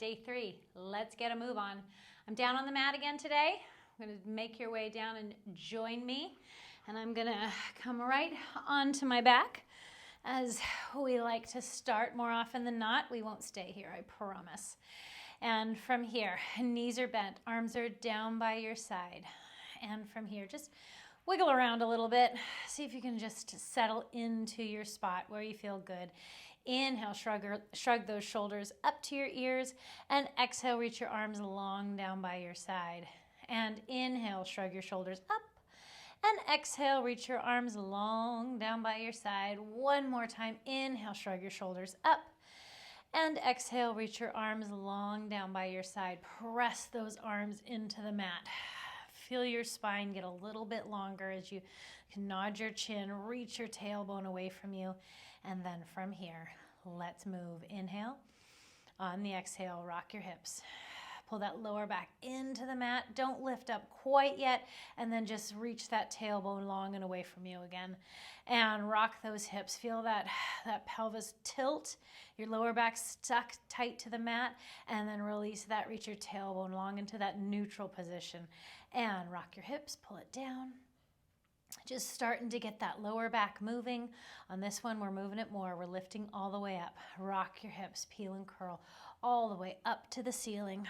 day 3. Let's get a move on. I'm down on the mat again today. I'm going to make your way down and join me. And I'm going to come right onto my back. As we like to start more often than not, we won't stay here, I promise. And from here, knees are bent, arms are down by your side. And from here, just wiggle around a little bit. See if you can just settle into your spot where you feel good. Inhale, shrug those shoulders up to your ears. And exhale, reach your arms long down by your side. And inhale, shrug your shoulders up. And exhale, reach your arms long down by your side. One more time. Inhale, shrug your shoulders up. And exhale, reach your arms long down by your side. Press those arms into the mat. Feel your spine get a little bit longer as you nod your chin, reach your tailbone away from you. And then from here, let's move. Inhale. On the exhale, rock your hips. Pull that lower back into the mat. Don't lift up quite yet. And then just reach that tailbone long and away from you again. And rock those hips. Feel that pelvis tilt. Your lower back stuck tight to the mat. And then release that. Reach your tailbone long into that neutral position. And rock your hips. Pull it down. Just starting to get that lower back moving. On this one, we're moving it more. We're lifting all the way up. Rock your hips, peel and curl all the way up to the ceiling.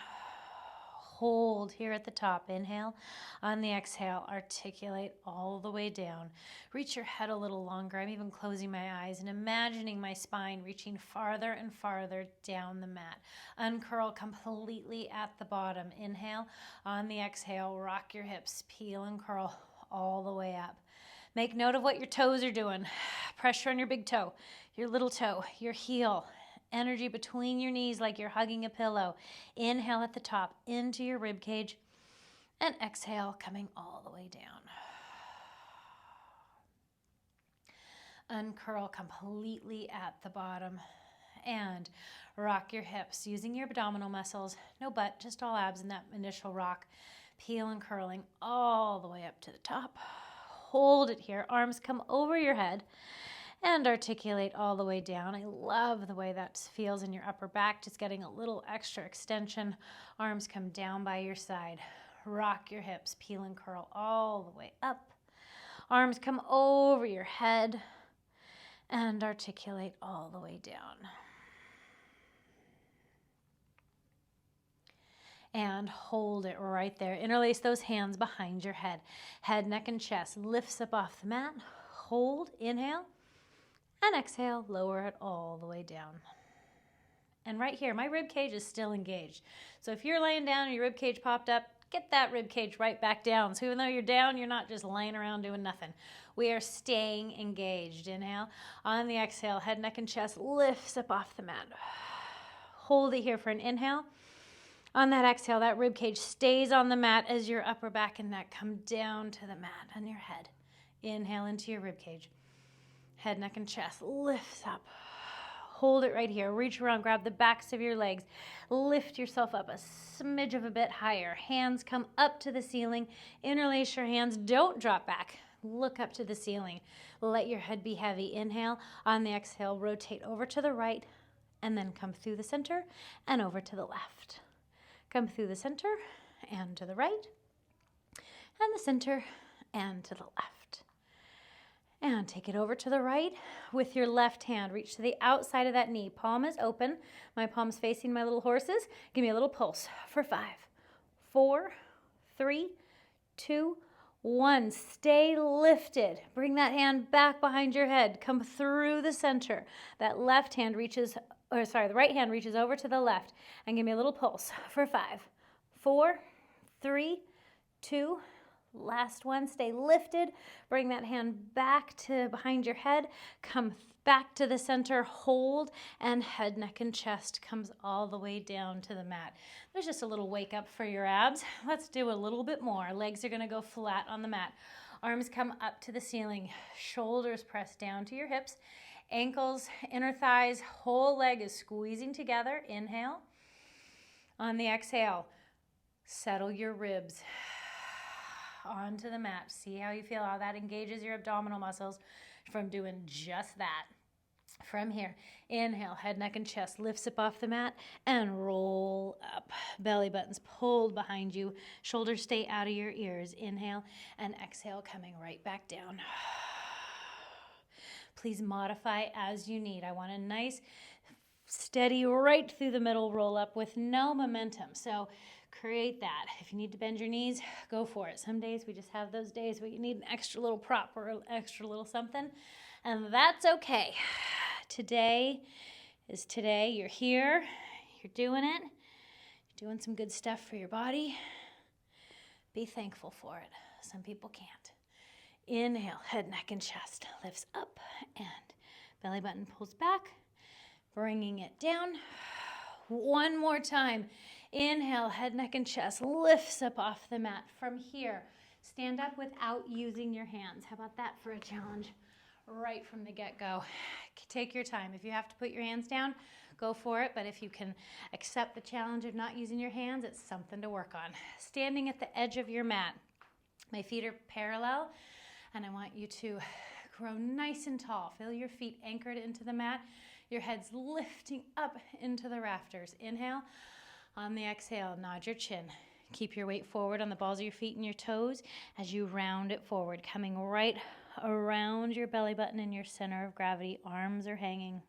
Hold here at the top. Inhale. On the exhale, articulate all the way down. Reach your head a little longer. I'm even closing my eyes and imagining my spine reaching farther and farther down the mat. Uncurl completely at the bottom. Inhale. On the exhale, rock your hips, peel and curl all the way up. Make note of what your toes are doing. Pressure on your big toe, your little toe, your heel. Energy between your knees like you're hugging a pillow. Inhale at the top into your rib cage. And exhale coming all the way down. Uncurl completely at the bottom. And rock your hips using your abdominal muscles. No butt, just all abs in that initial rock. Peel and curling all the way up to the top. Hold it here. Arms come over your head and articulate all the way down. I love the way that feels in your upper back, just getting a little extra extension. Arms come down by your side. Rock your hips, peel and curl all the way up. Arms come over your head and articulate all the way down. And hold it right there. Interlace those hands behind your head. Head, neck, and chest lifts up off the mat. Hold, inhale, and exhale, lower it all the way down. And right here, my rib cage is still engaged. So if you're laying down and your rib cage popped up, get that rib cage right back down. So even though you're down, you're not just laying around doing nothing. We are staying engaged. Inhale. On the exhale, head, neck, and chest lifts up off the mat. Hold it here for an inhale. On that exhale, that rib cage stays on the mat as your upper back and neck come down to the mat on your head. Inhale into your rib cage. Head, neck, and chest lifts up. Hold it right here. Reach around, grab the backs of your legs. Lift yourself up a smidge of a bit higher. Hands come up to the ceiling. Interlace your hands. Don't drop back. Look up to the ceiling. Let your head be heavy. Inhale. On the exhale, rotate over to the right and then come through the center and over to the left. Come through the center and to the right, and the center and to the left. And take it over to the right with your left hand. Reach to the outside of that knee. Palm is open. My palm's facing my little horses. Give me a little pulse for 5, 4, 3, 2, 1. Stay lifted. Bring that hand back behind your head. Come through the center. That left hand the right hand reaches over to the left. And give me a little pulse for 5, 4, 3, 2, last one. Stay lifted. Bring that hand back to behind your head. Come back to the center. Hold. And head, neck, and chest comes all the way down to the mat. There's just a little wake up for your abs. Let's do a little bit more. Legs are going to go flat on the mat. Arms come up to the ceiling. Shoulders press down to your hips. Ankles, inner thighs, whole leg is squeezing together. Inhale. On the exhale, settle your ribs onto the mat. See how you feel, how that engages your abdominal muscles from doing just that. From here, inhale, head, neck, and chest lifts up off the mat and roll up. Belly buttons pulled behind you. Shoulders stay out of your ears. Inhale and exhale, coming right back down. Please modify as you need. I want a nice, steady, right through the middle roll up with no momentum. So create that. If you need to bend your knees, go for it. Some days we just have those days where you need an extra little prop or an extra little something, and that's okay. Today is today. You're here. You're doing it. You're doing some good stuff for your body. Be thankful for it. Some people can't. Inhale, head, neck, and chest lifts up, and belly button pulls back, bringing it down. One more time. Inhale, head, neck, and chest lifts up off the mat. From here, stand up without using your hands. How about that for a challenge? Right from the get-go. Take your time. If you have to put your hands down, go for it. But if you can accept the challenge of not using your hands, it's something to work on. Standing at the edge of your mat. My feet are parallel, and I want you to grow nice and tall. Feel your feet anchored into the mat. Your head's lifting up into the rafters. Inhale. On the exhale, nod your chin. Keep your weight forward on the balls of your feet and your toes as you round it forward, coming right around your belly button and your center of gravity. Arms are hanging.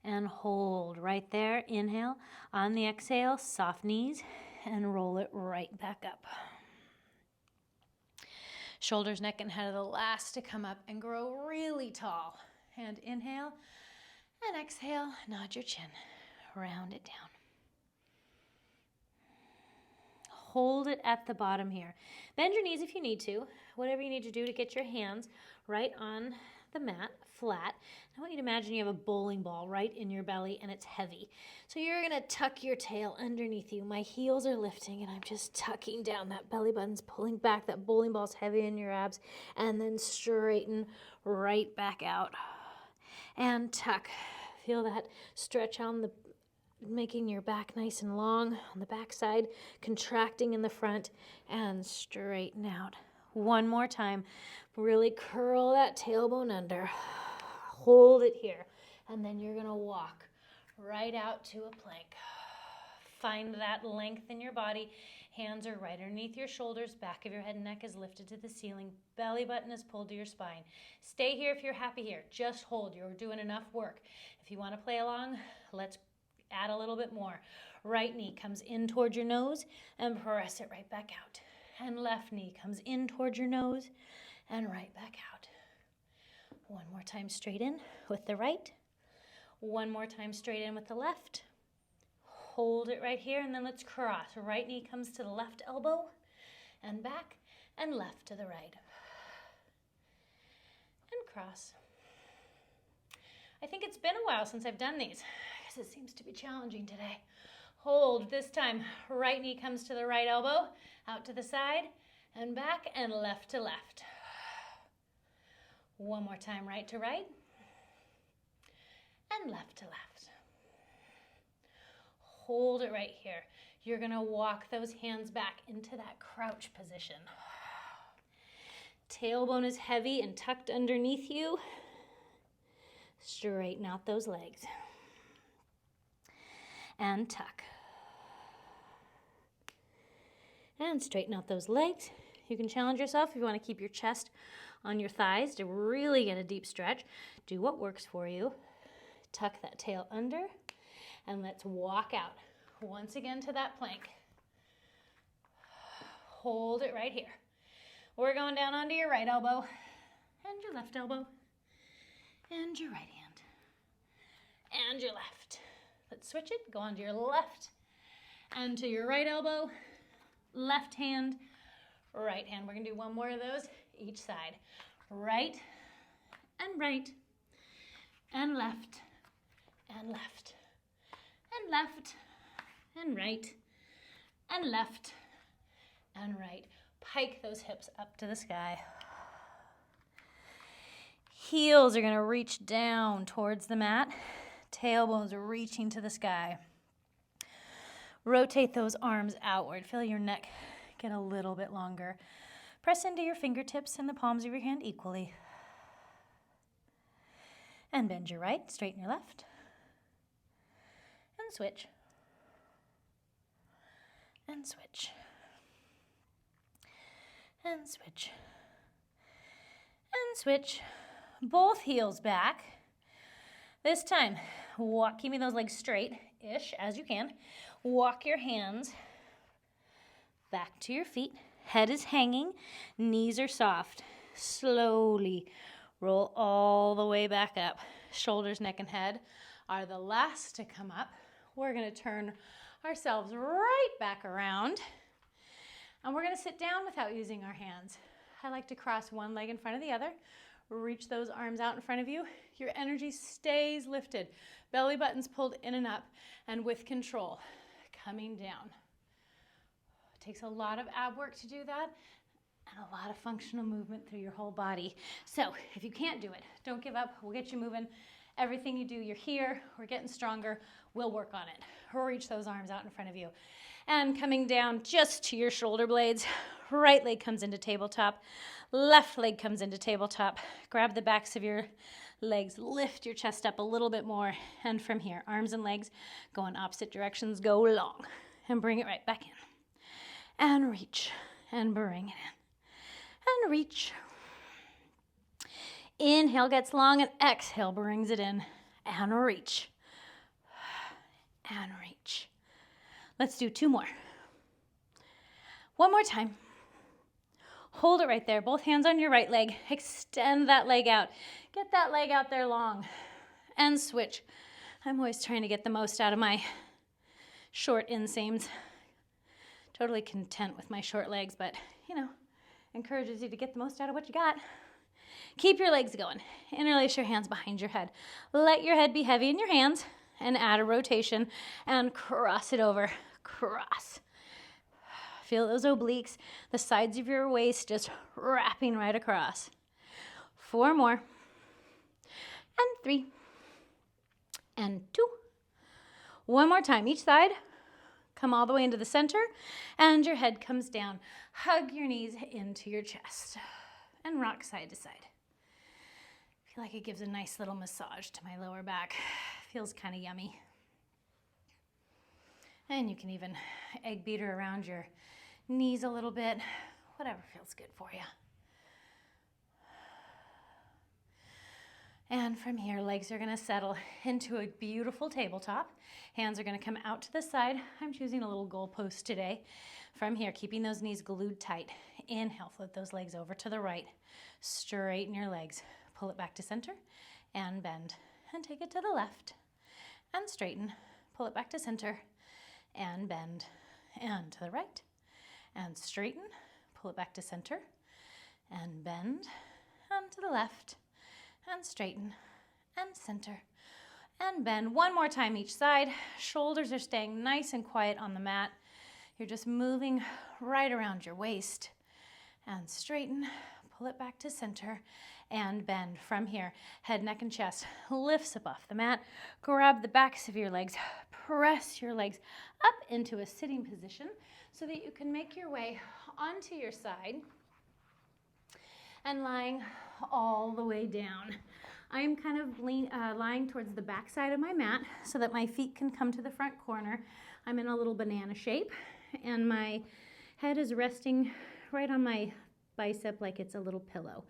And hold right there. Inhale. On the exhale, soft knees and roll it right back up. Shoulders, neck, and head are the last to come up and grow really tall. And inhale and exhale. Nod your chin. Round it down. Hold it at the bottom here. Bend your knees if you need to. Whatever you need to do to get your hands right on the mat, flat. I want you to imagine you have a bowling ball right in your belly and it's heavy. So you're going to tuck your tail underneath you. My heels are lifting and I'm just tucking down. That belly button's pulling back. That bowling ball's heavy in your abs. And then straighten right back out. And tuck. Feel that stretch on the making your back nice and long on the back side, contracting in the front, and straighten out. One more time. Really curl that tailbone under. Hold it here. And then you're going to walk right out to a plank. Find that length in your body. Hands are right underneath your shoulders. Back of your head and neck is lifted to the ceiling. Belly button is pulled to your spine. Stay here if you're happy here. Just hold. You're doing enough work. If you want to play along, let's add a little bit more. Right knee comes in towards your nose and press it right back out. And left knee comes in towards your nose and right back out. One more time straight in with the right. One more time straight in with the left. Hold it right here and then let's cross. Right knee comes to the left elbow and back and left to the right. And cross. I think it's been a while since I've done these. It seems to be challenging today. Hold this time. Right knee comes to the right elbow, out to the side, and back, and left to left. One more time, right to right, and left to left. Hold it right here. You're going to walk those hands back into that crouch position. Tailbone is heavy and tucked underneath you. Straighten out those legs. And tuck. And straighten out those legs. You can challenge yourself if you want to keep your chest on your thighs to really get a deep stretch. Do what works for you. Tuck that tail under and let's walk out once again to that plank. Hold it right here. We're going down onto your right elbow and your left elbow and your right hand and your left. Let's switch it. Go onto your left and to your right elbow, left hand, right hand. We're going to do one more of those each side. Right and right and left and left and left and right and left and right. Pike those hips up to the sky. Heels are going to reach down towards the mat. Tailbones are reaching to the sky. Rotate those arms outward. Feel your neck get a little bit longer. Press into your fingertips and the palms of your hand equally. And bend your right, straighten your left. And switch. And switch. And switch. And switch. Both heels back. This time, keeping those legs straight-ish as you can. Walk your hands back to your feet. Head is hanging, knees are soft. Slowly roll all the way back up. Shoulders, neck, and head are the last to come up. We're going to turn ourselves right back around. And we're going to sit down without using our hands. I like to cross one leg in front of the other. Reach those arms out in front of you. Your energy stays lifted. Belly button's pulled in and up, and with control, coming down. It takes a lot of ab work to do that, and a lot of functional movement through your whole body. So if you can't do it, don't give up. We'll get you moving. Everything you do, you're here. We're getting stronger. We'll work on it. Reach those arms out in front of you. And coming down just to your shoulder blades. Right leg comes into tabletop. Left leg comes into tabletop. Grab the backs of your legs. Lift your chest up a little bit more. And from here, arms and legs go in opposite directions. Go long. And bring it right back in. And reach. And bring it in. And reach. Inhale gets long, and exhale brings it in. And reach. And reach. Let's do 2 more. One more time. Hold it right there. Both hands on your right leg. Extend that leg out. Get that leg out there long. And switch. I'm always trying to get the most out of my short inseams. Totally content with my short legs, but, encourages you to get the most out of what you got. Keep your legs going. Interlace your hands behind your head. Let your head be heavy in your hands and add a rotation and cross it over. Cross. Feel those obliques, the sides of your waist just wrapping right across. 4 more. And 3. And 2. One more time, each side. Come all the way into the center, and your head comes down. Hug your knees into your chest, and rock side to side. I feel like it gives a nice little massage to my lower back. Feels kind of yummy. And you can even egg beater around your knees a little bit, whatever feels good for you. And from here, legs are going to settle into a beautiful tabletop. Hands are going to come out to the side. I'm choosing a little goalpost today. From here, keeping those knees glued tight. Inhale, float those legs over to the right. Straighten your legs. Pull it back to center and bend. And take it to the left. And straighten. Pull it back to center and bend. And to the right. And straighten. Pull it back to center and bend. And to the left. And straighten, and center, and bend. One more time each side. Shoulders are staying nice and quiet on the mat. You're just moving right around your waist. And straighten, pull it back to center, and bend. From here, head, neck, and chest lifts up off the mat. Grab the backs of your legs. Press your legs up into a sitting position so that you can make your way onto your side and lying all the way down. I'm kind of lying towards the back side of my mat so that my feet can come to the front corner. I'm in a little banana shape, and my head is resting right on my bicep like it's a little pillow.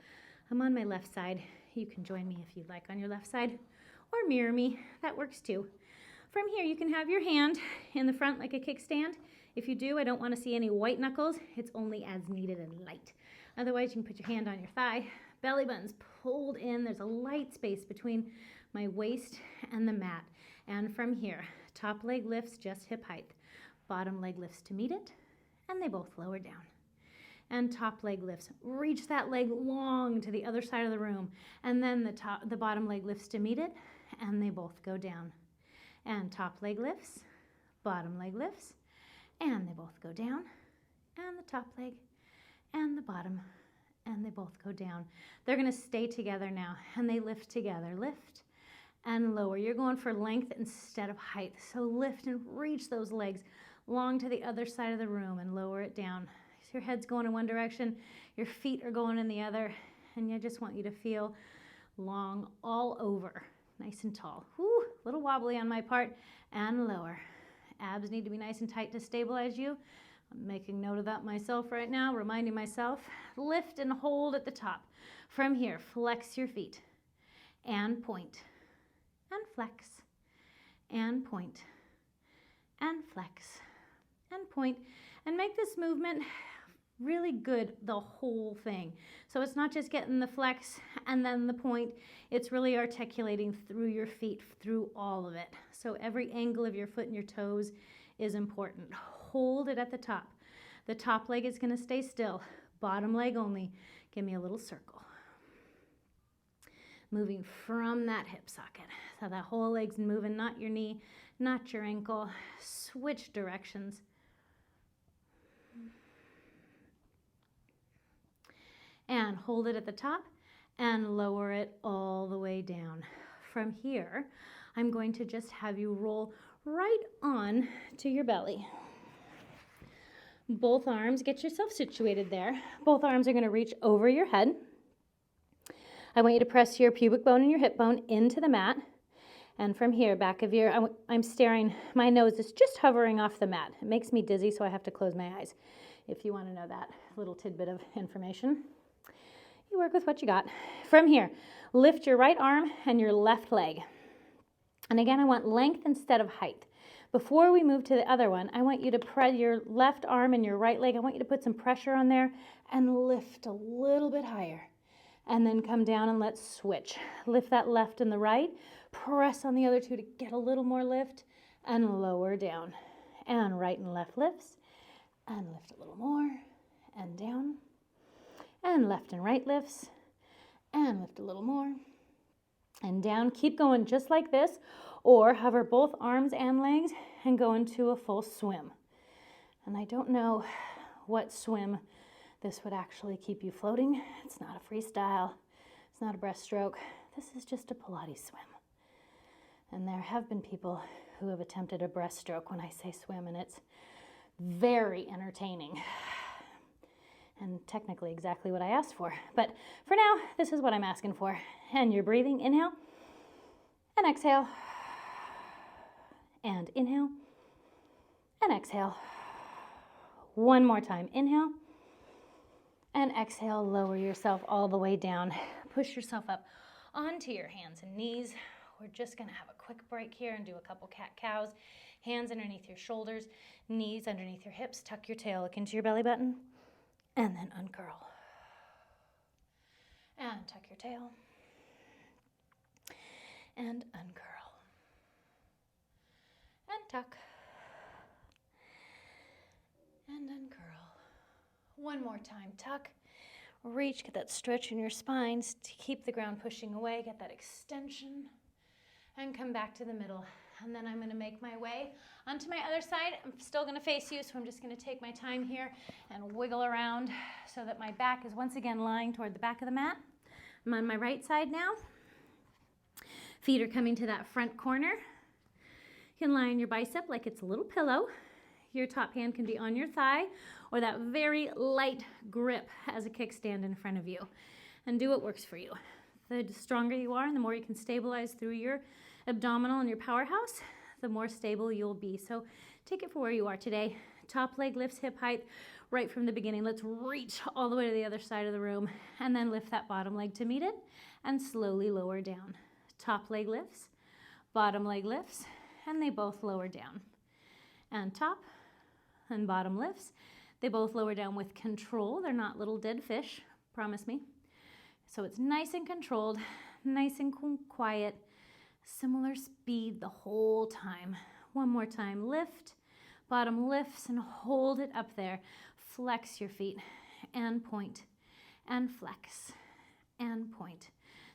I'm on my left side. You can join me if you'd like on your left side, or mirror me. That works too. From here, you can have your hand in the front like a kickstand. If you do, I don't want to see any white knuckles. It's only as needed and light. Otherwise, you can put your hand on your thigh. Belly button's pulled in. There's a light space between my waist and the mat. And from here, top leg lifts just hip height. Bottom leg lifts to meet it, and they both lower down. And top leg lifts. Reach that leg long to the other side of the room. And then the bottom leg lifts to meet it, and they both go down. And top leg lifts, bottom leg lifts, and they both go down. And the top leg and the bottom, and they both go down. They're going to stay together now, and they lift together. Lift and lower. You're going for length instead of height. So lift and reach those legs long to the other side of the room and lower it down. So your head's going in one direction, your feet are going in the other, and I just want you to feel long all over nice and tall. Whew, a little wobbly on my part, and lower. Abs need to be nice and tight to stabilize you. I'm making note of that myself right now, reminding myself. Lift and hold at the top. From here, flex your feet, and point, and flex, and point, and flex, and point, and make this movement really good, the whole thing. So it's not just getting the flex and then the point, it's really articulating through your feet, through all of it. So every angle of your foot and your toes is important. Hold it at the top. The top leg is going to stay still. Bottom leg only. Give me a little circle. Moving from that hip socket. So that whole leg's moving, not your knee, not your ankle. Switch directions. And hold it at the top and lower it all the way down. From here, I'm going to just have you roll right on to your belly. Both arms, get yourself situated there. Both arms are going to reach over your head. I want you to press your pubic bone and your hip bone into the mat. And from here, back of your, I'm staring, my nose is just hovering off the mat. It makes me dizzy, so I have to close my eyes. If you want to know that little tidbit of information. You work with what you got. From here, lift your right arm and your left leg. And again, I want length instead of height. Before we move to the other one, I want you to press your left arm and your right leg. I want you to put some pressure on there and lift a little bit higher. And then come down and let's switch. Lift that left and the right. Press on the other two to get a little more lift and lower down. And right and left lifts. And lift a little more and down. And left and right lifts, and lift a little more, and down. Keep going just like this, or hover both arms and legs and go into a full swim. And I don't know what swim this would actually keep you floating. It's not a freestyle. It's not a breaststroke. This is just a Pilates swim. And there have been people who have attempted a breaststroke when I say swim, and it's very entertaining. And technically exactly what I asked for. But for now, this is what I'm asking for. And you're breathing, inhale, and exhale, and inhale, and exhale. One more time, inhale, and exhale, lower yourself all the way down. Push yourself up onto your hands and knees. We're just gonna have a quick break here and do a couple cat-cows. Hands underneath your shoulders, knees underneath your hips, tuck your tail, look into your belly button. And then uncurl. And tuck your tail. And uncurl. And tuck. And uncurl. One more time. Tuck. Reach. Get that stretch in your spine to keep the ground pushing away. Get that extension. And come back to the middle. And then I'm going to make my way onto my other side. I'm still going to face you, so I'm just going to take my time here and wiggle around so that my back is once again lying toward the back of the mat. I'm on my right side now. Feet are coming to that front corner. You can lie on your bicep like it's a little pillow. Your top hand can be on your thigh or that very light grip as a kickstand in front of you. And do what works for you. The stronger you are and the more you can stabilize through your abdominal and your powerhouse, the more stable you'll be. So take it for where you are today. Top leg lifts hip height right from the beginning. Let's reach all the way to the other side of the room and then lift that bottom leg to meet it and slowly lower down. Top leg lifts, bottom leg lifts, and they both lower down. And top and bottom lifts, they both lower down with control. They're not little dead fish, promise me. So it's nice and controlled, nice and quiet. Similar speed the whole time. One more time, lift, bottom lifts and hold it up there. Flex your feet and point and flex and point.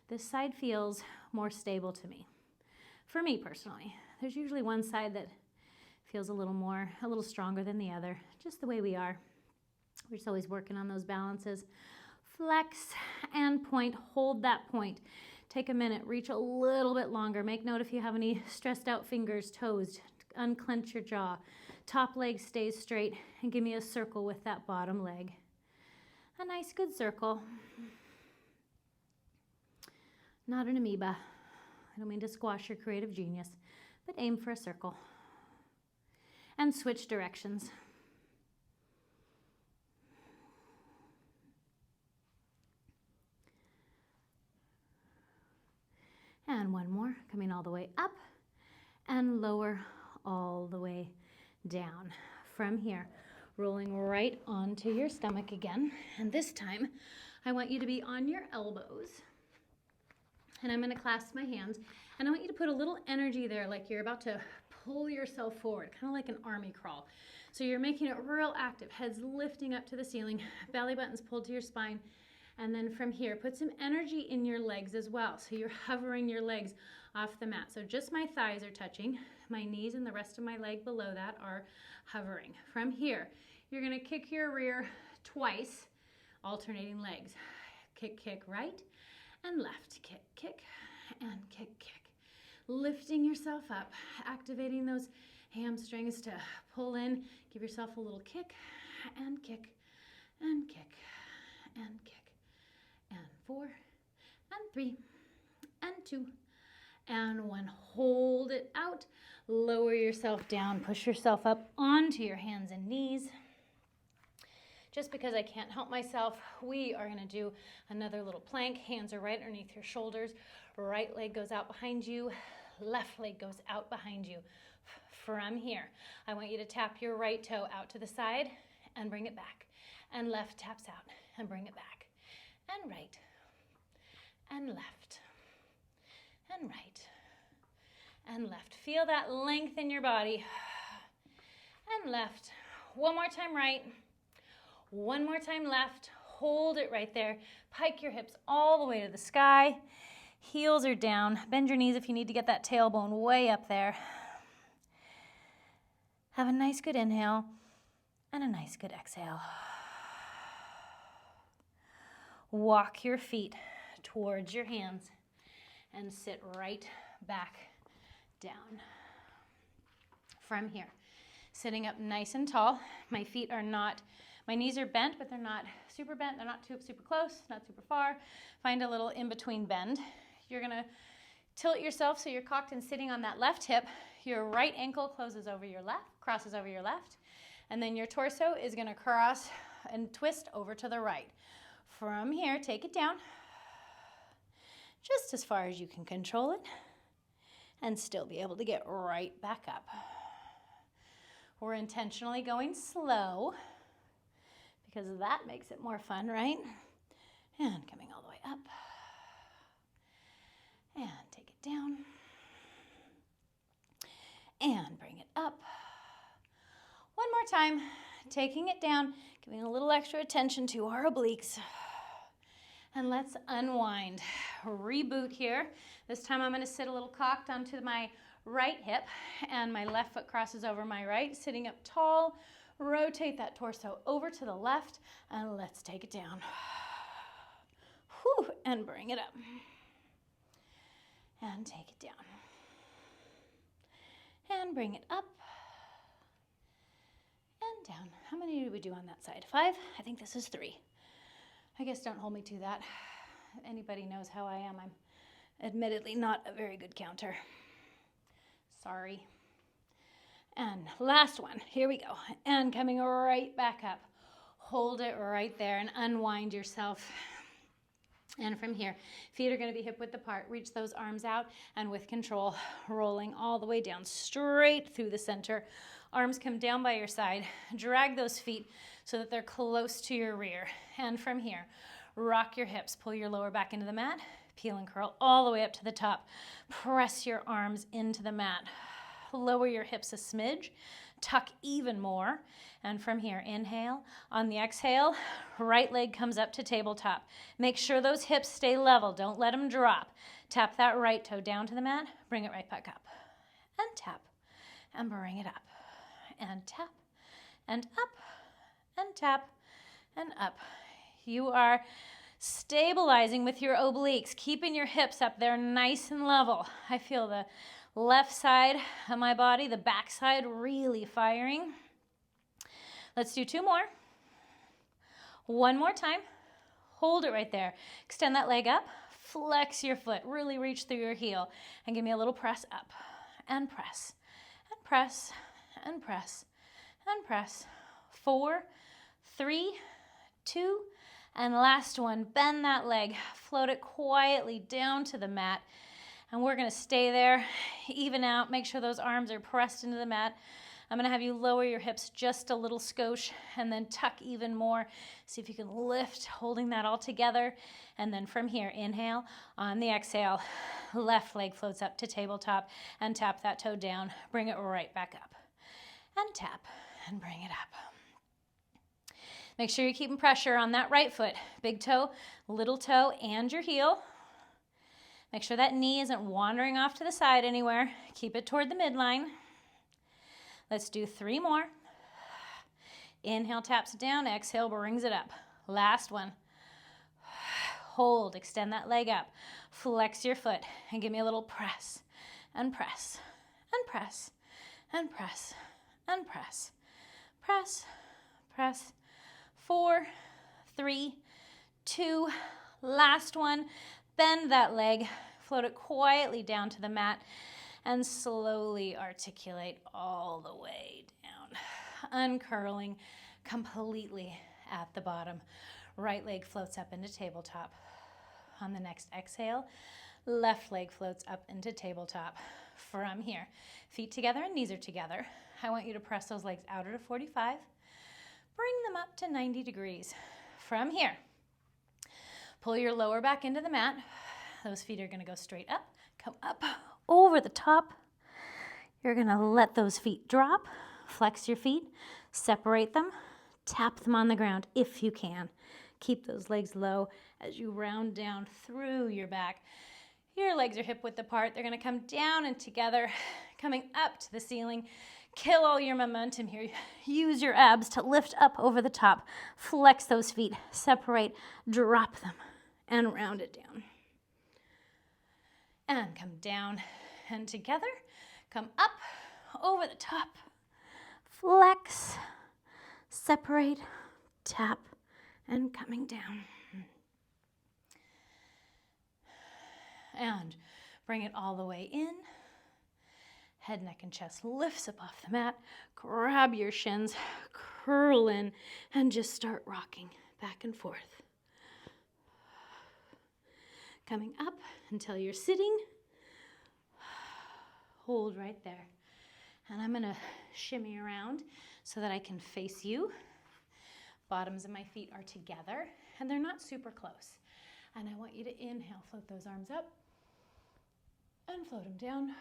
This side feels more stable to me. For me personally, there's usually one side that feels a little stronger than the other, just the way we are. We're just always working on those balances. Flex and point, hold that point. Take a minute, reach a little bit longer. Make note if you have any stressed out fingers, toes, unclench your jaw. Top leg stays straight and give me a circle with that bottom leg. A nice good circle. Not an amoeba. I don't mean to squash your creative genius, but aim for a circle. And switch directions. And one more, coming all the way up and lower all the way down. From here, rolling right onto your stomach again. And this time, I want you to be on your elbows. And I'm going to clasp my hands. And I want you to put a little energy there, like you're about to pull yourself forward, kind of like an army crawl. So you're making it real active, heads lifting up to the ceiling, belly buttons pulled to your spine. And then from here, put some energy in your legs as well. So you're hovering your legs off the mat. So just my thighs are touching. My knees and the rest of my leg below that are hovering. From here, you're going to kick your rear twice, alternating legs. Kick, kick, right and left. Kick, kick, and kick, kick. Lifting yourself up, activating those hamstrings to pull in. Give yourself a little kick, and kick, and kick, and kick. And 4, and 3, and 2, and 1. Hold it out. Lower yourself down. Push yourself up onto your hands and knees. Just because I can't help myself, we are going to do another little plank. Hands are right underneath your shoulders. Right leg goes out behind you. Left leg goes out behind you. From here, I want you to tap your right toe out to the side and bring it back. And left taps out and bring it back. And right, and left, and right, and left. Feel that length in your body. And left. One more time right. One more time left. Hold it right there. Pike your hips all the way to the sky. Heels are down. Bend your knees if you need to get that tailbone way up there. Have a nice good inhale and a nice good exhale. Walk your feet towards your hands and sit right back down. From here, sitting up nice and tall. My knees are bent, but they're not super bent. They're not super close, not super far. Find a little in-between bend. You're gonna tilt yourself so you're cocked and sitting on that left hip. Your right ankle crosses over your left, and then your torso is gonna cross and twist over to the right. From here, take it down, just as far as you can control it, and still be able to get right back up. We're intentionally going slow, because that makes it more fun, right? And coming all the way up, and take it down, and bring it up. One more time, taking it down, giving a little extra attention to our obliques. And let's unwind. Reboot here. This time I'm going to sit a little cocked onto my right hip, and my left foot crosses over my right, sitting up tall. Rotate that torso over to the left, and let's take it down. Whew, and bring it up. And take it down. And bring it up. And down. How many did we do on that side? 5? I think this is 3. I guess don't hold me to that. Anybody knows how I am. I'm admittedly not a very good counter. Sorry. And last one. Here we go. And coming right back up. Hold it right there and unwind yourself. And from here, feet are going to be hip width apart. Reach those arms out, and with control, rolling all the way down, straight through the center. Arms come down by your side. Drag those feet so that they're close to your rear. And from here, rock your hips. Pull your lower back into the mat. Peel and curl all the way up to the top. Press your arms into the mat. Lower your hips a smidge. Tuck even more. And from here, inhale. On the exhale, right leg comes up to tabletop. Make sure those hips stay level. Don't let them drop. Tap that right toe down to the mat. Bring it right back up. And tap. And bring it up. And tap. And up. And tap. And up. You are stabilizing with your obliques, keeping your hips up there nice and level. I feel the left side of my body, the back side really firing. Let's do 2 more. One more time. Hold it right there. Extend that leg up. Flex your foot. Really reach through your heel and give me a little press up and press and press and press and press. 4, 3, 2, and last one. Bend that leg. Float it quietly down to the mat. And we're going to stay there, even out. Make sure those arms are pressed into the mat. I'm going to have you lower your hips just a little skosh and then tuck even more. See if you can lift, holding that all together. And then from here, inhale. On the exhale, left leg floats up to tabletop and tap that toe down. Bring it right back up. And tap and bring it up. Make sure you're keeping pressure on that right foot. Big toe, little toe, and your heel. Make sure that knee isn't wandering off to the side anywhere. Keep it toward the midline. Let's do 3 more. Inhale, taps it down. Exhale, brings it up. Last one. Hold, extend that leg up. Flex your foot and give me a little press and press and press and press and press. Press, press. 4, 3, 2, last one. Bend that leg, float it quietly down to the mat, and slowly articulate all the way down, uncurling completely at the bottom. Right leg floats up into tabletop. On the next exhale, left leg floats up into tabletop. From here, feet together and knees are together. I want you to press those legs out at a 45. Bring them up to 90 degrees. From here, pull your lower back into the mat. Those feet are going to go straight up. Come up over the top. You're going to let those feet drop. Flex your feet. Separate them. Tap them on the ground if you can. Keep those legs low as you round down through your back. Your legs are hip width apart. They're going to come down and together, coming up to the ceiling. Kill all your momentum here. Use your abs to lift up over the top. Flex those feet. Separate. Drop them. And round it down. And come down and together. Come up over the top. Flex. Separate. Tap. And coming down. And bring it all the way in. Head, neck, and chest lifts up off the mat. Grab your shins, curl in, and just start rocking back and forth. Coming up until you're sitting. Hold right there. And I'm going to shimmy around so that I can face you. Bottoms of my feet are together, and they're not super close. And I want you to inhale, float those arms up, and float them down.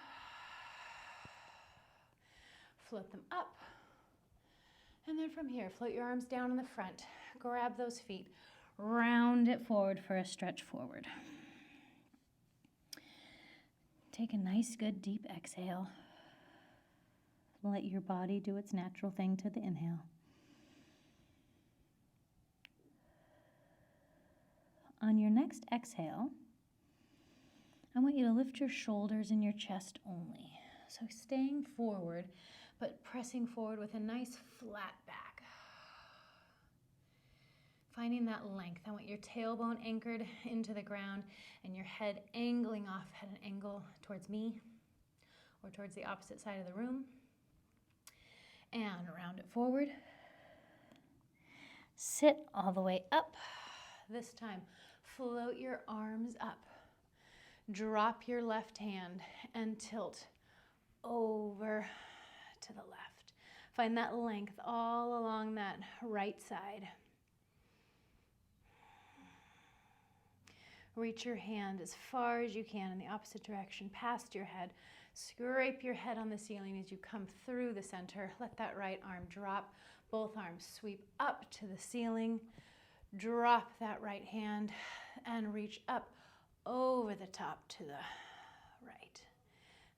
Float them up. And then from here, float your arms down in the front. Grab those feet. Round it forward for a stretch forward. Take a nice, good, deep exhale. Let your body do its natural thing to the inhale. On your next exhale, I want you to lift your shoulders and your chest only. So staying forward, but pressing forward with a nice flat back. Finding that length. I want your tailbone anchored into the ground and your head angling off at an angle towards me or towards the opposite side of the room. And round it forward. Sit all the way up. This time, float your arms up. Drop your left hand and tilt over to the left. Find that length all along that right side. Reach your hand as far as you can in the opposite direction, past your head. Scrape your head on the ceiling as you come through the center. Let that right arm drop. Both arms sweep up to the ceiling. Drop that right hand and reach up over the top to the right.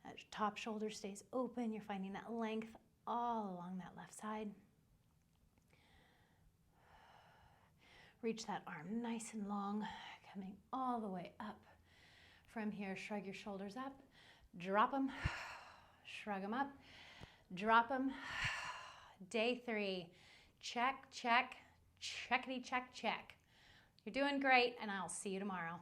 That top shoulder stays open. You're finding that length all along that left side. Reach that arm nice and long, coming all the way up. From here, shrug your shoulders up, drop them, shrug them up, drop them. Day 3, check, check, checkity, check, check. You're doing great, and I'll see you tomorrow.